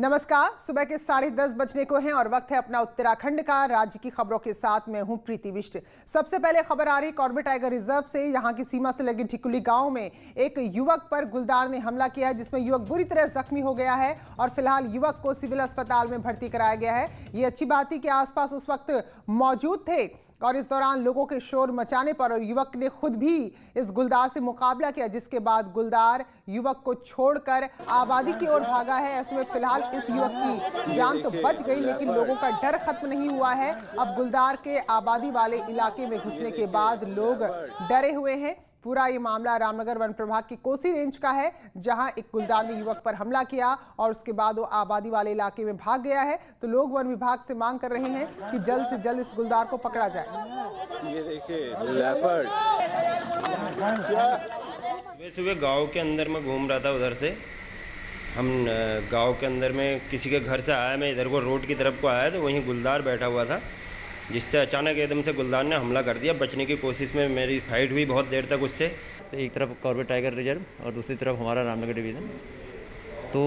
नमस्कार। सुबह के 10:30 बजने को हैं और वक्त है अपना उत्तराखंड का। राज्य की खबरों के साथ मैं हूं प्रीति बिष्ट। सबसे पहले खबर आ रही कॉर्बेट टाइगर रिजर्व से। यहां की सीमा से लगी ठिकुली गांव में एक युवक पर गुलदार ने हमला किया है, जिसमें युवक बुरी तरह जख्मी हो गया है और फिलहाल युवक को सिविल अस्पताल में भर्ती कराया गया है। ये अच्छी बात थी कि आसपास उस वक्त मौजूद थे और इस दौरान लोगों के शोर मचाने पर और युवक ने खुद भी इस गुलदार से मुकाबला किया, जिसके बाद गुलदार युवक को छोड़कर आबादी की ओर भागा है। ऐसे में फिलहाल इस युवक की जान तो बच गई, लेकिन लोगों का डर खत्म नहीं हुआ है। अब गुलदार के आबादी वाले इलाके में घुसने के बाद लोग डरे हुए हैं। पूरा ये मामला रामनगर वन प्रभाग की कोसी रेंज का है, जहां एक गुलदार ने युवक पर हमला किया और उसके बाद वो आबादी वाले इलाके में भाग गया है। तो लोग वन विभाग से मांग कर रहे हैं कि जल्द से जल्द इस गुलदार को पकड़ा जाए। ये देखिए लेपर्ड। सुबह गांव के अंदर में घूम रहा था, उधर से हम गांव के अंदर में किसी के घर से आया, मैं इधर को रोड की तरफ को आया तो वहीं गुलदार बैठा हुआ था, जिससे अचानक एकदम से गुलदार ने हमला कर दिया। बचने की कोशिश में मेरी फाइट हुई बहुत देर तक उससे। एक तरफ कॉर्बेट टाइगर रिजर्व और दूसरी तरफ हमारा रामनगर डिवीज़न। तो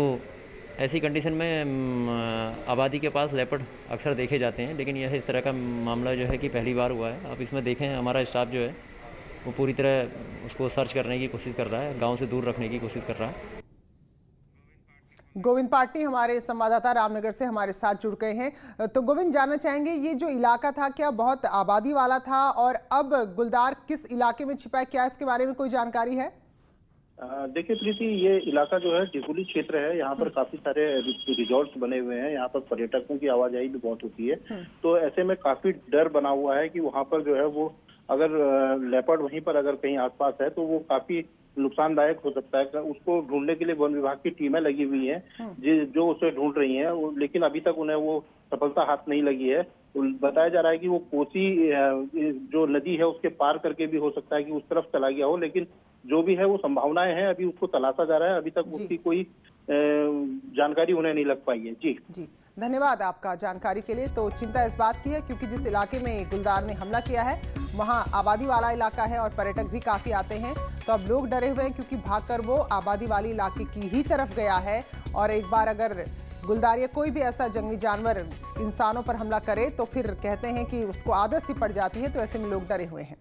ऐसी कंडीशन में आबादी के पास लेपर्ड अक्सर देखे जाते हैं, लेकिन यह इस तरह का मामला जो है कि पहली बार हुआ है। अब इसमें देखें, हमारा स्टाफ जो है वो पूरी तरह उसको सर्च करने की कोशिश कर रहा है, गाँव से दूर रखने की कोशिश कर रहा है। गोविंद पाटनी हमारे संवाददाता रामनगर से हमारे साथ जुड़ गए हैं। तो गोविंद, जानना चाहेंगे ये जो इलाका था क्या बहुत आबादी वाला था और अब गुलदार किस इलाके में छिपा है, क्या इसके बारे में कोई जानकारी है? देखिए प्रीति, ये इलाका जो है ढिकुली क्षेत्र है। यहाँ पर काफी सारे रिजॉर्ट्स बने हुए हैं। यहाँ पर पर्यटकों की आवाजाही भी बहुत होती है। तो ऐसे में काफी डर बना हुआ है कि वहाँ पर जो है वो अगर लेपर्ड वहीं पर अगर कहीं आसपास है तो वो काफी नुकसानदायक हो सकता है। उसको ढूंढने के लिए वन विभाग की टीमें लगी हुई हैं जो उसे ढूंढ रही हैं, लेकिन अभी तक उन्हें वो सफलता हाथ नहीं लगी है। बताया जा रहा है कि वो कोसी जो नदी है उसके पार करके भी हो सकता है कि उस तरफ चला गया हो, लेकिन जो भी है वो संभावनाएं हैं। अभी उसको तलाशा जा रहा है, अभी तक उसकी कोई जानकारी उन्हें नहीं लग पाई है। जी धन्यवाद आपका जानकारी के लिए। तो चिंता इस बात की है क्योंकि जिस इलाके में गुलदार ने हमला किया है वहां आबादी वाला इलाका है और पर्यटक भी काफी आते हैं। तो अब लोग डरे हुए हैं क्योंकि भागकर वो आबादी वाले इलाके की ही तरफ गया है और एक बार अगर गुलदार या कोई भी ऐसा जंगली जानवर इंसानों पर हमला करे तो फिर कहते हैं कि उसको आदत सी पड़ जाती है। तो ऐसे में लोग डरे हुए हैं।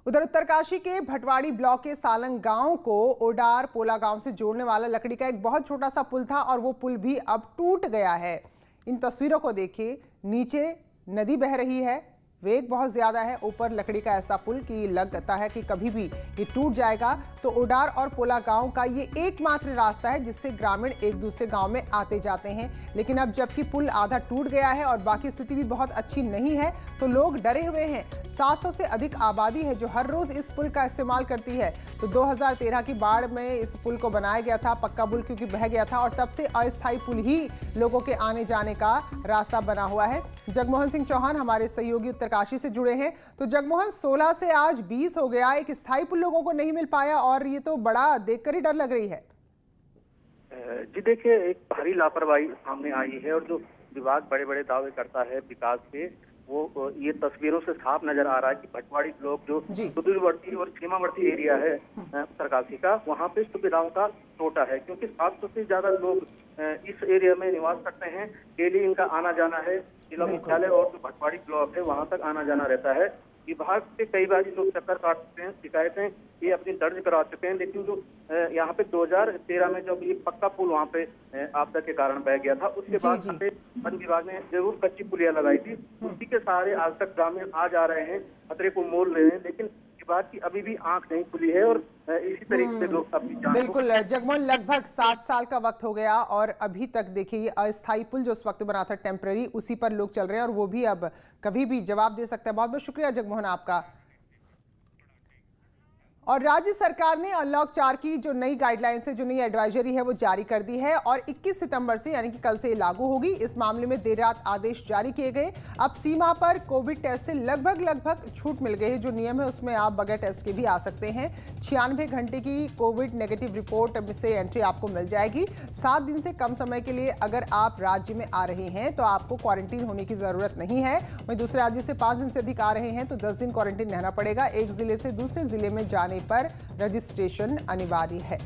उधर उत्तरकाशी के भटवाड़ी ब्लॉक के सालंग गांव को ओडार पोला गांव से जोड़ने वाला लकड़ी का एक बहुत छोटा सा पुल था और वो पुल भी अब टूट गया है। इन तस्वीरों को देखिए, नीचे नदी बह रही है, वेग बहुत ज्यादा है, ऊपर लकड़ी का ऐसा पुल कि लगता है कि कभी भी ये टूट जाएगा। तो ओडार और पोला गांव का ये एकमात्र रास्ता है जिससे ग्रामीण एक दूसरे गांव में आते जाते हैं। लेकिन अब जबकि पुल आधा टूट गया है और बाकी स्थिति भी बहुत अच्छी नहीं है तो लोग डरे हुए हैं। 700 से अधिक आबादी है जो हर रोज इस पुल का इस्तेमाल करती है। तो 2013 की बाढ़ में इस पुल को बनाया गया था, पक्का पुल क्योंकि बह गया था और तब से अस्थायी पुल ही लोगों के आने जाने का रास्ता बना हुआ है। जगमोहन सिंह चौहान हमारे सहयोगी उत्तरकाशी से जुड़े हैं। तो जगमोहन, 16 से आज 20 हो गया, एक स्थायी पुल लोगों को नहीं मिल पाया और ये तो बड़ा देखकर ही डर लग रही है। जी देखिए, एक भारी लापरवाही सामने आई है और जो विभाग बड़े बड़े दावे करता है विकास के, वो ये तस्वीरों से साफ नजर आ रहा है कि भटवाड़ी ब्लॉक जो सुदूरवर्ती और सीमावर्ती एरिया है उत्तरकाशी का, वहाँ पे सुविधाओं का टोटा है क्योंकि 700 से ज्यादा लोग इस एरिया में निवास करते हैं। डेली इनका आना जाना है, जिला मुख्यालय और जो भटवाड़ी ब्लॉक है वहाँ तक आना जाना रहता है। विभाग से कई बार लोग चक्कर काट चुके हैं, शिकायतें ये अपनी दर्ज करा चुके हैं, लेकिन जो यहाँ पे 2013 में जब ये पक्का पुल वहाँ पे आपदा के कारण बह गया था, उसके बाद यहाँ पे वन विभाग ने जरूर कच्ची पुलिया लगाई थी। उसी के सहारे आज तक ग्रामीण आ जा रहे हैं, खतरे को मोल रहे हैं, लेकिन विभाग की अभी भी आंख नहीं खुली है और इसी तरीके से लोग अपनी जान। बिल्कुल जगमोहन, लगभग 7 साल का वक्त हो गया और अभी तक देखिए अस्थायी पुल जो उस वक्त बना था टेम्पररी, उसी पर लोग चल रहे हैं और वो भी अब कभी भी जवाब दे सकता है। बहुत बहुत शुक्रिया जगमोहन आपका। और राज्य सरकार ने अनलॉक 4 की जो नई गाइडलाइंस है, जो नई एडवाइजरी है वो जारी कर दी है और 21 सितंबर से यानी कि कल से लागू होगी। इस मामले में देर रात आदेश जारी किए गए। अब सीमा पर कोविड टेस्ट से लगभग छूट मिल गई है। जो नियम है उसमें आप बगैर टेस्ट के भी आ सकते हैं। 96 घंटे की कोविड नेगेटिव रिपोर्ट से एंट्री आपको मिल जाएगी। 7 दिन से कम समय के लिए अगर आप राज्य में आ रहे हैं तो आपको क्वारंटीन होने की जरूरत नहीं है। वहीं दूसरे राज्य से 5 दिन से अधिक आ रहे हैं तो 10 दिन क्वारंटीन रहना पड़ेगा। एक जिले से दूसरे जिले में जाने पर रजिस्ट्रेशन अनिवार्य है।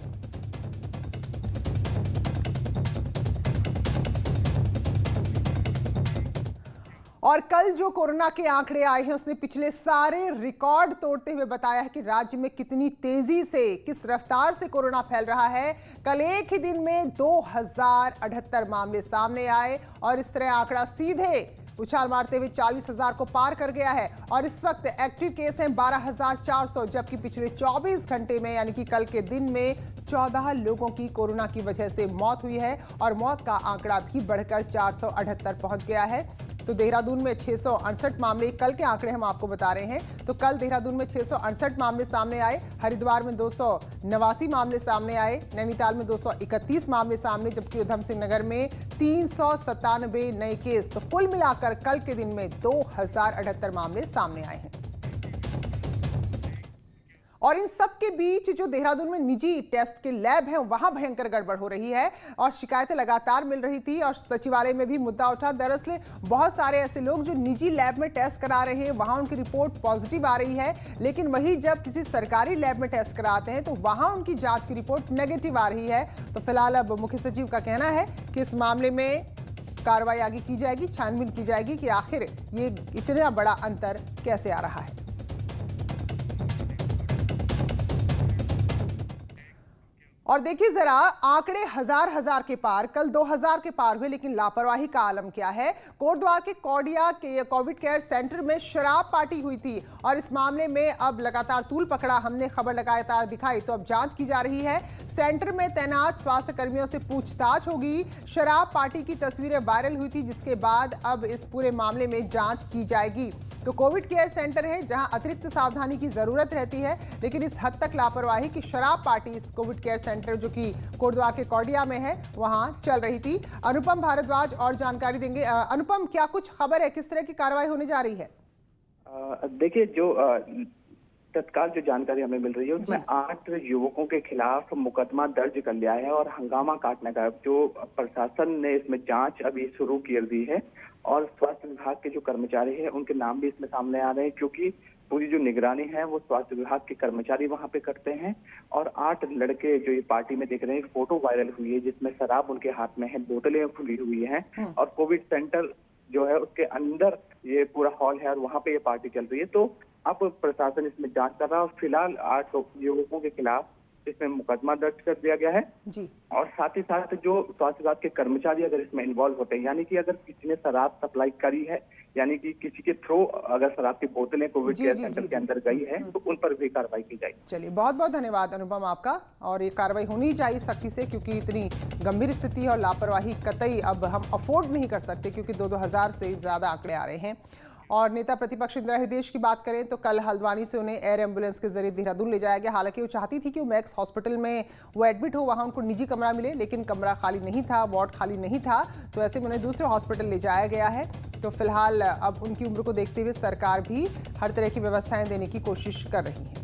और कल जो कोरोना के आंकड़े आए हैं उसने पिछले सारे रिकॉर्ड तोड़ते हुए बताया है कि राज्य में कितनी तेजी से, किस रफ्तार से कोरोना फैल रहा है। कल एक ही दिन में 2078 मामले सामने आए और इस तरह आंकड़ा सीधे उछाल मारते हुए 40,000 को पार कर गया है। और इस वक्त एक्टिव केस हैं 12,400, जबकि पिछले 24 घंटे में यानी कि कल के दिन में 14 लोगों की कोरोना की वजह से मौत हुई है और मौत का आंकड़ा भी बढ़कर 478 पहुंच गया है। तो देहरादून में 668 मामले, कल के आंकड़े हम आपको बता रहे हैं। तो कल देहरादून में 668 मामले सामने आए, हरिद्वार में 289 मामले सामने आए, नैनीताल में 231 मामले सामने, जबकि उधम सिंह नगर में 397 नए केस। तो कुल मिलाकर कल के दिन में 2078 मामले सामने आए हैं। और इन सब के बीच जो देहरादून में निजी टेस्ट के लैब हैं वहां भयंकर गड़बड़ हो रही है और शिकायतें लगातार मिल रही थी और सचिवालय में भी मुद्दा उठा। दरअसल बहुत सारे ऐसे लोग जो निजी लैब में टेस्ट करा रहे हैं वहां उनकी रिपोर्ट पॉजिटिव आ रही है, लेकिन वही जब किसी सरकारी लैब में टेस्ट कराते हैं तो वहां उनकी जांच की रिपोर्ट नेगेटिव आ रही है। तो फिलहाल अब मुख्य सचिव का कहना है कि इस मामले में कार्रवाई आगे की जाएगी, छानबीन की जाएगी कि आखिर ये इतना बड़ा अंतर कैसे आ रहा है। और देखिए जरा आंकड़े हजार के पार, कल 2000 के पार हुए, लेकिन लापरवाही का आलम क्या है। कोटद्वार के कौडिया के कोविड केयर सेंटर में शराब पार्टी हुई थी और इस मामले में अब लगातार तूल पकड़ा, हमने खबर लगातार दिखाई, तो अब जांच की जा रही है। सेंटर में तैनात स्वास्थ्य कर्मियों से पूछताछ होगी। शराब पार्टी की तस्वीरें वायरल हुई थी, जिसके बाद अब इस पूरे मामले में जांच की जाएगी। तो कोविड केयर सेंटर है जहां अतिरिक्त सावधानी की जरूरत रहती है, लेकिन इस हद तक लापरवाही की शराब पार्टी इस कोविड केयर सेंटर जो कि कोटद्वार के कौडिया में है वहां चल रही थी। अनुपम भारद्वाज और जानकारी देंगे। अनुपम, क्या कुछ खबर है, किस तरह की कार्रवाई होने जा रही है? देखिए, जो तत्काल जो जानकारी हमें मिल रही है उसमें 8 युवकों के खिलाफ मुकदमा दर्ज कर लिया है और हंगामा काटने का जो प्रशासन ने इसमें जांच अभी शुरू कर दी है और स्वास्थ्य विभाग के जो कर्मचारी हैं उनके नाम भी इसमें सामने आ रहे हैं, क्योंकि पूरी जो निगरानी है वो स्वास्थ्य विभाग के कर्मचारी वहां पे करते हैं। और 8 लड़के जो ये पार्टी में दिख रहे हैं, एक फोटो वायरल हुई है जिसमें शराब उनके हाथ में है, बोतलें खुली हुई हैं और कोविड सेंटर जो है उसके अंदर ये पूरा हॉल है और वहां पे ये पार्टी चल रही है। तो अब प्रशासन इसमें जांच कर रहा है और फिलहाल 8 युवकों के खिलाफ इसमें मुकदमा दर्ज कर दिया गया है जी। और साथ ही साथ जो स्वास्थ्य विभाग के कर्मचारी अगर इसमें इन्वॉल्व होते हैं, यानी कि अगर किसी ने शराब सप्लाई करी है, यानी कि किसी के थ्रू अगर शराब की बोतलें कोविड केयर सेंटर के अंदर गई है तो उन पर भी कार्रवाई की जाएगी। चलिए, बहुत बहुत धन्यवाद अनुपम आपका। और ये कार्रवाई होनी चाहिए सख्ती से, क्योंकि इतनी गंभीर स्थिति है और लापरवाही कतई अब हम अफोर्ड नहीं कर सकते, क्योंकि 2,000 से ज्यादा आंकड़े आ रहे हैं। और नेता प्रतिपक्ष इंदिरा हृदय की बात करें तो कल हल्द्वानी से उन्हें एयर एम्बुलेंस के जरिए देहरादून ले जाया गया। हालांकि वो चाहती थी कि वो मैक्स हॉस्पिटल में वो एडमिट हो, वहां उनको निजी कमरा मिले, लेकिन कमरा खाली नहीं था, वार्ड खाली नहीं था, तो ऐसे में उन्हें दूसरे हॉस्पिटल ले जाया गया है। तो फिलहाल अब उनकी उम्र को देखते हुए सरकार भी हर तरह की व्यवस्थाएं देने की कोशिश कर रही है।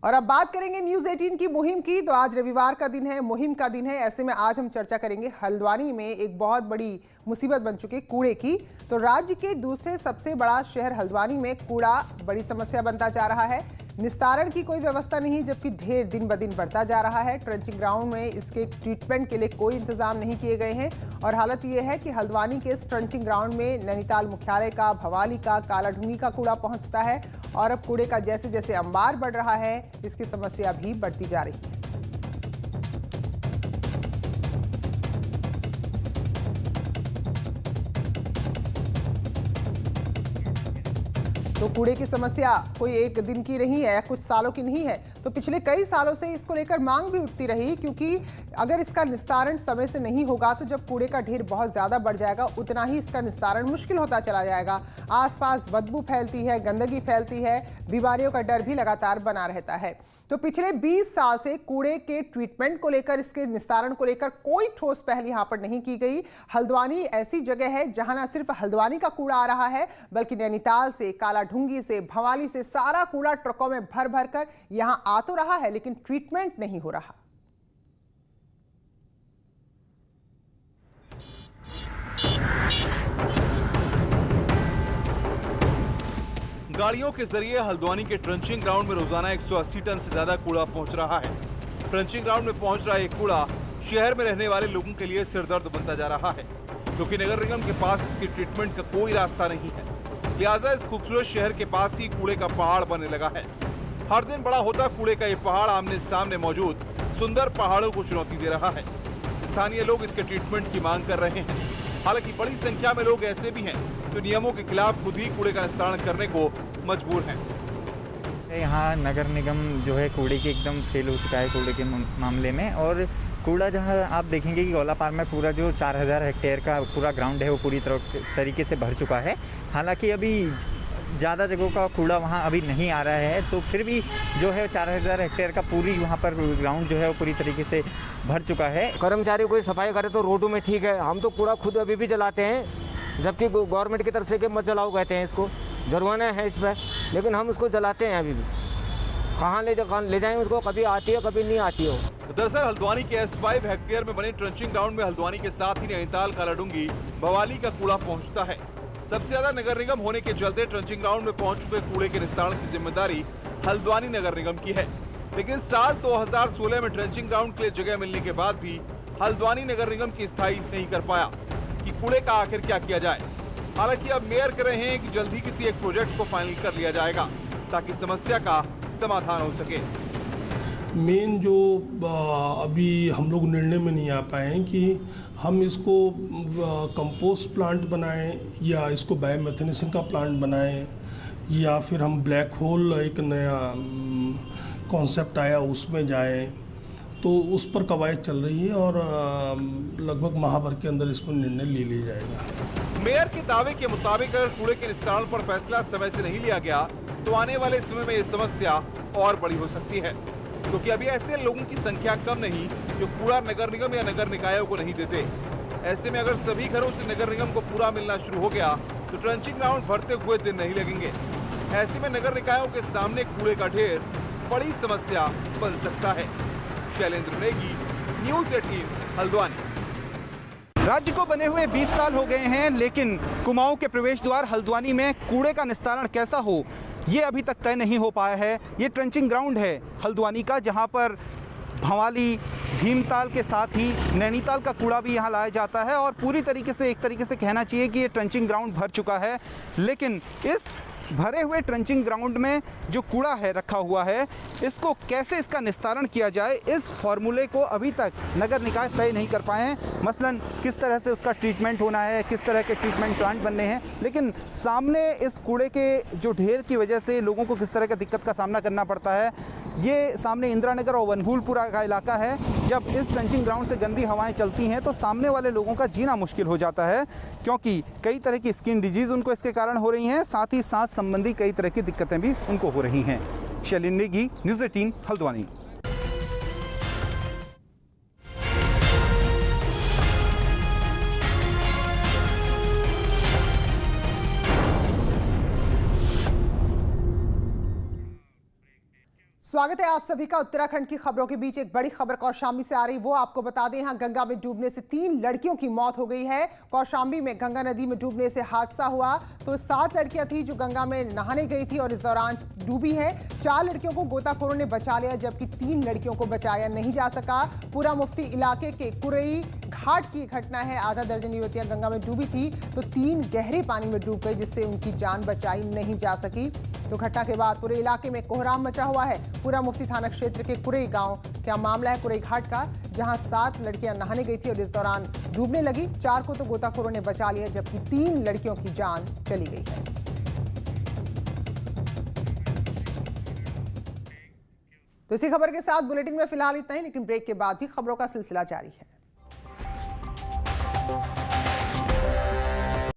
और अब बात करेंगे न्यूज़ 18 की मुहिम की। तो आज रविवार का दिन है, मुहिम का दिन है, ऐसे में आज हम चर्चा करेंगे हल्द्वानी में एक बहुत बड़ी मुसीबत बन चुकी कूड़े की। तो राज्य के दूसरे सबसे बड़ा शहर हल्द्वानी में कूड़ा बड़ी समस्या बनता जा रहा है। निस्तारण की कोई व्यवस्था नहीं, जबकि ढेर दिन ब दिन बढ़ता जा रहा है। ट्रंचिंग ग्राउंड में इसके ट्रीटमेंट के लिए कोई इंतजाम नहीं किए गए हैं और हालत ये है कि हल्द्वानी के इस ट्रंचिंग ग्राउंड में नैनीताल मुख्यालय का, भवाली का, कालाढूंगी का कूड़ा पहुंचता है और अब कूड़े का जैसे जैसे अंबार बढ़ रहा है इसकी समस्या भी बढ़ती जा रही है। तो कूड़े की समस्या कोई एक दिन की नहीं है, कुछ सालों की नहीं है, तो पिछले कई सालों से इसको लेकर मांग भी उठती रही, क्योंकि अगर इसका निस्तारण समय से नहीं होगा तो जब कूड़े का ढेर बहुत ज़्यादा बढ़ जाएगा उतना ही इसका निस्तारण मुश्किल होता चला जाएगा। आसपास बदबू फैलती है, गंदगी फैलती है, बीमारियों का डर भी लगातार बना रहता है। तो पिछले 20 साल से कूड़े के ट्रीटमेंट को लेकर, इसके निस्तारण को लेकर कोई ठोस पहल यहाँ पर नहीं की गई। हल्द्वानी ऐसी जगह है जहां न सिर्फ हल्द्वानी का कूड़ा आ रहा है, बल्कि नैनीताल से, कालाढूंगी से, भवाली से सारा कूड़ा ट्रकों में भर भर कर यहां आ तो रहा है, लेकिन ट्रीटमेंट नहीं हो रहा। गाड़ियों के जरिए हल्द्वानी के ट्रंचिंग ग्राउंड में रोजाना 180 टन से ज्यादा कूड़ा पहुंच रहा है। ट्रंचिंग ग्राउंड में पहुंच रहा ये कूड़ा शहर में रहने वाले लोगों के लिए सिरदर्द बनता जा रहा है, क्योंकि नगर निगम के पास इसकी ट्रीटमेंट का कोई रास्ता नहीं है। लिहाजा इस खूबसूरत शहर के पास ही कूड़े का पहाड़ बनने लगा है। हर दिन बड़ा होता कूड़े का ये पहाड़ आमने सामने मौजूद सुंदर पहाड़ों को चुनौती दे रहा है। स्थानीय लोग इसके ट्रीटमेंट की मांग कर रहे हैं। हालांकि बड़ी संख्या में लोग ऐसे भी हैं जो नियमों के खिलाफ खुद ही कूड़े का निस्तारण करने को मजबूर हैं। यहाँ नगर निगम जो है कूड़े की एकदम फेल हो चुका है कूड़े के मामले में। और कूड़ा जहाँ आप देखेंगे कि गौला पार्क में पूरा जो 4000 हेक्टेयर का पूरा ग्राउंड है वो पूरी तरीके से भर चुका है। हालांकि अभी ज़्यादा जगहों का कूड़ा वहाँ अभी नहीं आ रहा है, तो फिर भी जो है 4000 हेक्टेयर का पूरी वहाँ पर ग्राउंड जो है वो पूरी तरीके से भर चुका है। कर्मचारी कोई सफाई करे तो रोडों में ठीक है, हम तो कूड़ा खुद अभी भी जलाते हैं, जबकि गवर्नमेंट की तरफ से कि मत जलाओ कहते हैं, इसको जुर्माना है इस पर, लेकिन हम उसको जलाते हैं अभी भी। कहाँ ले जाएँ उसको, कभी आती है कभी नहीं आती हो। दरअसल हल्द्वानी के S5 हेक्टेयर में बने ट्रंचिंग ग्राउंड में हल्द्वानी के साथ ही नैनीताल, कालाडूंगी, भवाली का कूड़ा पहुंचता है। सबसे ज्यादा नगर निगम होने के चलते ट्रंचिंग ग्राउंड में पहुंच चुके कूड़े के निस्तारण की जिम्मेदारी हल्द्वानी नगर निगम की है। लेकिन साल 2016 में ट्रंचिंग ग्राउंड के लिए जगह मिलने के बाद भी हल्द्वानी नगर निगम की स्थायी नहीं कर पाया कि कूड़े का आखिर क्या किया जाए। हालांकि अब मेयर कह रहे हैं कि जल्द ही किसी एक प्रोजेक्ट को फाइनल कर लिया जाएगा ताकि समस्या का समाधान हो सके। मेन जो अभी हम लोग निर्णय में नहीं आ पाए हैं कि हम इसको कंपोस्ट प्लांट बनाएं या इसको बायोमेथनेशन का प्लांट बनाएं या फिर हम ब्लैक होल एक नया कॉन्सेप्ट आया उसमें जाएं, तो उस पर कवायद चल रही है और लगभग माह भर के अंदर इस पर निर्णय ले लिया जाएगा। मेयर के दावे के मुताबिक अगर कूड़े के निस्तारण पर फैसला समय से नहीं लिया गया तो आने वाले समय में ये समस्या और बड़ी हो सकती है, क्योंकि अभी ऐसे लोगों की संख्या कम नहीं जो कूड़ा नगर निगम या नगर निकायों को नहीं देते। ऐसे में अगर सभी घरों से नगर निगम को पूरा मिलना शुरू हो गया तो ट्रंचिंग ग्राउंड भरते हुए दिन नहीं लगेंगे। ऐसे में नगर निकायों के सामने कूड़े का ढेर बड़ी समस्या बन सकता है। शैलेंद्र नेगी, न्यूज़ 18 हल्द्वानी। राज्य को बने हुए 20 साल हो गए हैं, लेकिन कुमाऊं के प्रवेश द्वार हल्द्वानी में कूड़े का निस्तारण कैसा हो ये अभी तक तय नहीं हो पाया है। ये ट्रंचिंग ग्राउंड है हल्द्वानी का, जहां पर भवाली, भीमताल के साथ ही नैनीताल का कूड़ा भी यहां लाया जाता है और पूरी तरीके से एक तरीके से कहना चाहिए कि ये ट्रंचिंग ग्राउंड भर चुका है। लेकिन इस भरे हुए ट्रंचिंग ग्राउंड में जो कूड़ा है रखा हुआ है, इसको कैसे इसका निस्तारण किया जाए, इस फॉर्मूले को अभी तक नगर निकाय तय नहीं कर पाए हैं। मसलन किस तरह से उसका ट्रीटमेंट होना है, किस तरह के ट्रीटमेंट प्लांट बनने हैं, लेकिन सामने इस कूड़े के जो ढेर की वजह से लोगों को किस तरह का दिक्कत का सामना करना पड़ता है। ये सामने इंदिरा नगर और वनभूलपुरा का इलाका है। जब इस ट्रंचिंग ग्राउंड से गंदी हवाएं चलती हैं तो सामने वाले लोगों का जीना मुश्किल हो जाता है, क्योंकि कई तरह की स्किन डिजीज़ उनको इसके कारण हो रही हैं, साथ ही सांस संबंधी कई तरह की दिक्कतें भी उनको हो रही हैं। शैलेंद्र नेगी, न्यूज़ 18 हल्द्वानी। स्वागत है आप सभी का। उत्तराखंड की खबरों के बीच एक बड़ी खबर कौशाम्बी से आ रही, वो आपको बता दें। यहाँ गंगा में डूबने से 3 लड़कियों की मौत हो गई है। कौशाम्बी में गंगा नदी में डूबने से हादसा हुआ तो 7 लड़कियां थी जो गंगा में नहाने गई थी और इस दौरान डूबी है। 4 लड़कियों को गोताखोरों ने बचा लिया, जबकि 3 लड़कियों को बचाया नहीं जा सका। पूरा मुफ्ती इलाके के कुरई घाट की घटना है। आधा दर्जन युवतियां गंगा में डूबी थी तो 3 गहरे पानी में डूब गई, जिससे उनकी जान बचाई नहीं जा सकी। तो घटना के बाद पूरे इलाके में कोहराम मचा हुआ है। पूरा मुफ्ती थाना क्षेत्र के कुरई गांव क्या मामला है कुरई घाट का, जहां 7 लड़कियां नहाने गई थी और इस दौरान डूबने लगी। 4 को तो गोताखोरों ने बचा लिया, जबकि 3 लड़कियों की जान चली गई है। तो इसी खबर के साथ बुलेटिन में फिलहाल इतना ही, लेकिन ब्रेक के बाद भी खबरों का सिलसिला जारी है।